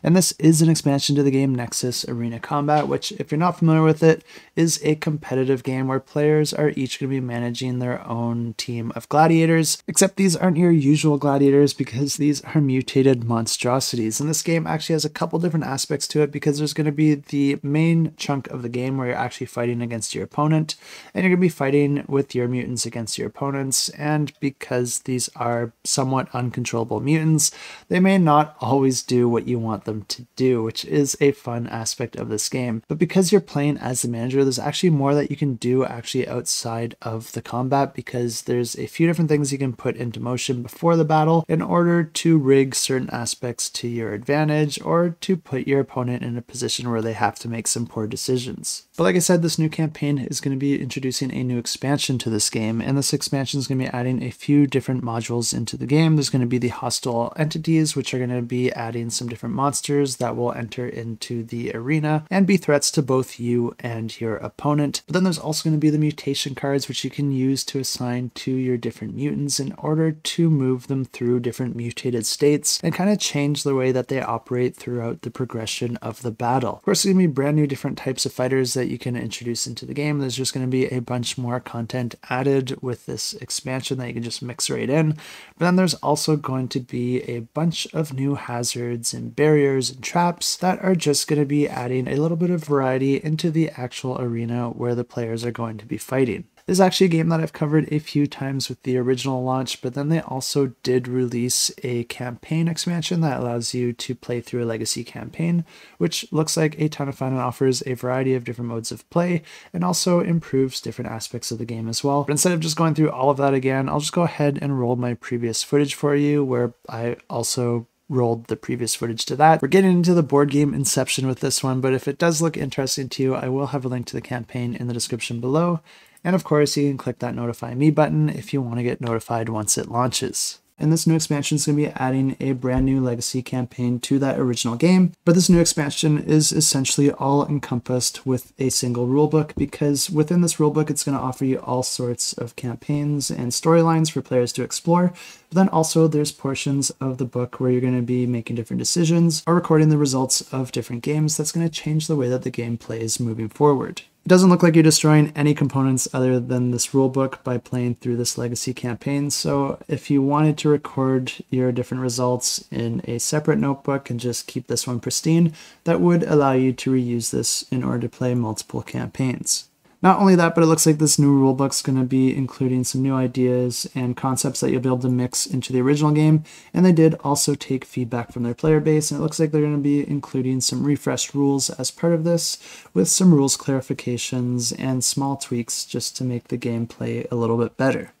And this is an expansion to the game NEXUS Arena Combat, which, if you're not familiar with it, is a competitive game where players are each going to be managing their own team of gladiators, except these aren't your usual gladiators because these are mutated monstrosities. And this game actually has a couple different aspects to it because there's going to be the main chunk of the game where you're actually fighting against your opponent, and you're going to be fighting with your mutants against your opponents, and because these are somewhat uncontrollable mutants, they may not always do what you want them to do, which is a fun aspect of this game. But because you're playing as the manager, there's actually more that you can do actually outside of the combat, because there's a few different things you can put into motion before the battle in order to rig certain aspects to your advantage or to put your opponent in a position where they have to make some poor decisions. But like I said, this new campaign is going to be introducing a new expansion to this game, and this expansion is going to be adding a few different modules into the game. There's going to be the hostile entities, which are going to be adding some different monsters that will enter into the arena and be threats to both you and your opponent. But then there's also going to be the mutation cards, which you can use to assign to your different mutants in order to move them through different mutated states and kind of change the way that they operate throughout the progression of the battle. Of course, there's going to be brand new different types of fighters that you can introduce into the game. There's just going to be a bunch more content added with this expansion that you can just mix right in. But then there's also going to be a bunch of new hazards and barriers and traps that are just going to be adding a little bit of variety into the actual arena where the players are going to be fighting. This is actually a game that I've covered a few times with the original launch, but then they also did release a campaign expansion that allows you to play through a legacy campaign, which looks like a ton of fun and offers a variety of different modes of play and also improves different aspects of the game as well. But instead of just going through all of that again, I'll just go ahead and roll my previous footage for you, where I also rolled the previous footage to that. We're getting into the board game inception with this one, but if it does look interesting to you, I will have a link to the campaign in the description below. And of course, you can click that notify me button if you want to get notified once it launches. And this new expansion is going to be adding a brand new legacy campaign to that original game. But this new expansion is essentially all encompassed with a single rulebook, because within this rulebook, it's going to offer you all sorts of campaigns and storylines for players to explore. But then also there's portions of the book where you're going to be making different decisions or recording the results of different games that's going to change the way that the game plays moving forward. It doesn't look like you're destroying any components other than this rulebook by playing through this legacy campaign, so if you wanted to record your different results in a separate notebook and just keep this one pristine, that would allow you to reuse this in order to play multiple campaigns. Not only that, but it looks like this new rulebook is going to be including some new ideas and concepts that you'll be able to mix into the original game, and they did also take feedback from their player base, and it looks like they're going to be including some refreshed rules as part of this, with some rules clarifications and small tweaks just to make the gameplay a little bit better.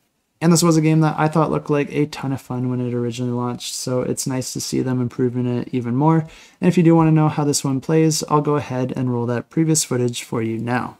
And this was a game that I thought looked like a ton of fun when it originally launched, so it's nice to see them improving it even more. And if you do want to know how this one plays, I'll go ahead and roll that previous footage for you now.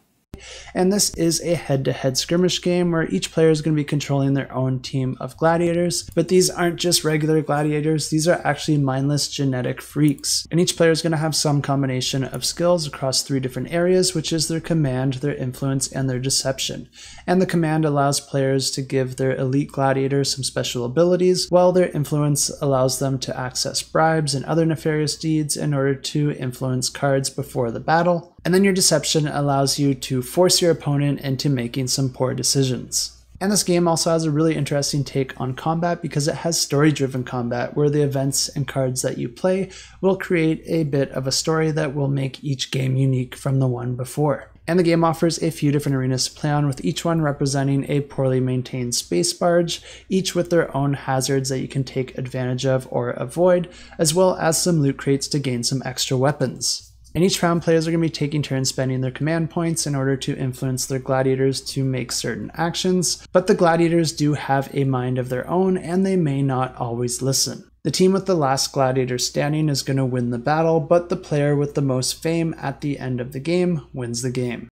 And this is a head-to-head skirmish game where each player is going to be controlling their own team of gladiators, but these aren't just regular gladiators, these are actually mindless genetic freaks. And each player is going to have some combination of skills across 3 different areas, which is their command, their influence, and their deception. And the command allows players to give their elite gladiators some special abilities, while their influence allows them to access bribes and other nefarious deeds in order to influence cards before the battle. And then your deception allows you to force your opponent into making some poor decisions. And this game also has a really interesting take on combat because it has story-driven combat where the events and cards that you play will create a bit of a story that will make each game unique from the one before. And the game offers a few different arenas to play on, with each one representing a poorly maintained space barge, each with their own hazards that you can take advantage of or avoid, as well as some loot crates to gain some extra weapons. And each round, players are going to be taking turns spending their command points in order to influence their gladiators to make certain actions, but the gladiators do have a mind of their own and they may not always listen. The team with the last gladiator standing is going to win the battle, but the player with the most fame at the end of the game wins the game.